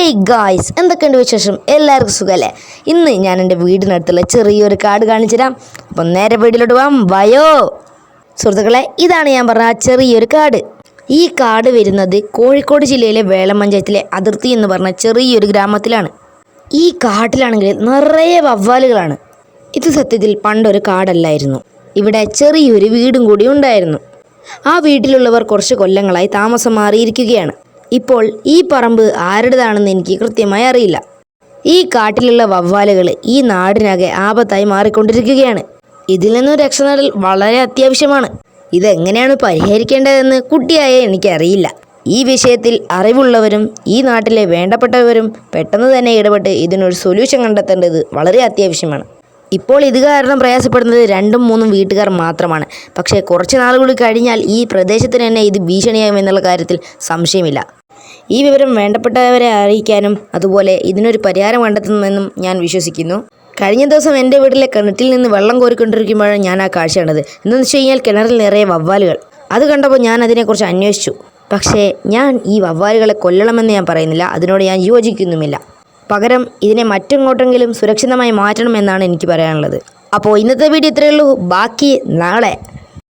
Hey guys, എന്തൊക്കെയുണ്ട് വിശേഷം? എല്ലാവർക്കും സുഖമല്ലേ? ഇന്ന് ഞാൻ എൻ്റെ വീടിനടുത്തുള്ള ചെറിയൊരു കാട് കാണിച്ചു തരാം. അപ്പം നേരെ വീട്ടിലോട്ട് പോകാം. വയോ സുഹൃത്തുക്കളെ, ഇതാണ് ഞാൻ പറഞ്ഞ ആ ചെറിയൊരു കാട്. ഈ കാട് വരുന്നത് കോഴിക്കോട് ജില്ലയിലെ വേളം പഞ്ചായത്തിലെ അതിർത്തി എന്ന് പറഞ്ഞ ചെറിയൊരു ഗ്രാമത്തിലാണ്. ഈ കാട്ടിലാണെങ്കിൽ നിറയെ വവ്വാലുകളാണ്. ഇത് സത്യത്തിൽ പണ്ടൊരു കാടല്ലായിരുന്നു. ഇവിടെ ചെറിയൊരു വീടും കൂടി ഉണ്ടായിരുന്നു. ആ വീട്ടിലുള്ളവർ കുറച്ച് കൊല്ലങ്ങളായി താമസം മാറിയിരിക്കുകയാണ്. ഇപ്പോൾ ഈ പറമ്പ് ആരുടേതാണെന്ന് എനിക്ക് കൃത്യമായി അറിയില്ല. ഈ കാട്ടിലുള്ള വവ്വാലുകൾ ഈ നാടിനാകെ ആപത്തായി മാറിക്കൊണ്ടിരിക്കുകയാണ്. ഇതിൽ നിന്നും രക്ഷ നേടൽ വളരെ അത്യാവശ്യമാണ്. ഇതെങ്ങനെയാണ് പരിഹരിക്കേണ്ടതെന്ന് കുട്ടിയായ എനിക്കറിയില്ല. ഈ വിഷയത്തിൽ അറിവുള്ളവരും ഈ നാട്ടിലെ വേണ്ടപ്പെട്ടവരും പെട്ടെന്ന് തന്നെ ഇടപെട്ട് ഇതിനൊരു സൊല്യൂഷൻ കണ്ടെത്തേണ്ടത് വളരെ അത്യാവശ്യമാണ്. ഇപ്പോൾ ഇത് കാരണം പ്രയാസപ്പെടുന്നത് 2-3 വീട്ടുകാർ മാത്രമാണ്. പക്ഷേ കുറച്ച് നാളുകൾ കഴിഞ്ഞാൽ ഈ പ്രദേശത്തിന് തന്നെ ഇത് ഭീഷണിയാകുമെന്നുള്ള കാര്യത്തിൽ സംശയമില്ല. ഈ വിവരം വേണ്ടപ്പെട്ടവരെ അറിയിക്കാനും അതുപോലെ ഇതിനൊരു പരിഹാരം കണ്ടെത്തുമെന്നും ഞാൻ വിശ്വസിക്കുന്നു. കഴിഞ്ഞ ദിവസം എൻ്റെ വീട്ടിലെ കിണറ്റിൽ നിന്ന് വെള്ളം കോരിക്കൊണ്ടിരിക്കുമ്പോഴാണ് ഞാൻ ആ കാഴ്ച കണ്ടത്. എന്തെന്ന് വെച്ച് കഴിഞ്ഞാൽ കിണറിൽ നിറയെ വവ്വാലുകൾ. അത് കണ്ടപ്പോൾ ഞാൻ അതിനെക്കുറിച്ച് അന്വേഷിച്ചു. പക്ഷേ ഞാൻ ഈ വവ്വാലുകളെ കൊല്ലണമെന്ന് ഞാൻ പറയുന്നില്ല, അതിനോട് ഞാൻ യോജിക്കുന്നുമില്ല. പകരം ഇതിനെ മറ്റെങ്ങോട്ടെങ്കിലും സുരക്ഷിതമായി മാറ്റണമെന്നാണ് എനിക്ക് പറയാനുള്ളത്. അപ്പോൾ ഇന്നത്തെ വീഡിയോ ഇത്രയേ ഉള്ളൂ. ബാക്കി നാളെ.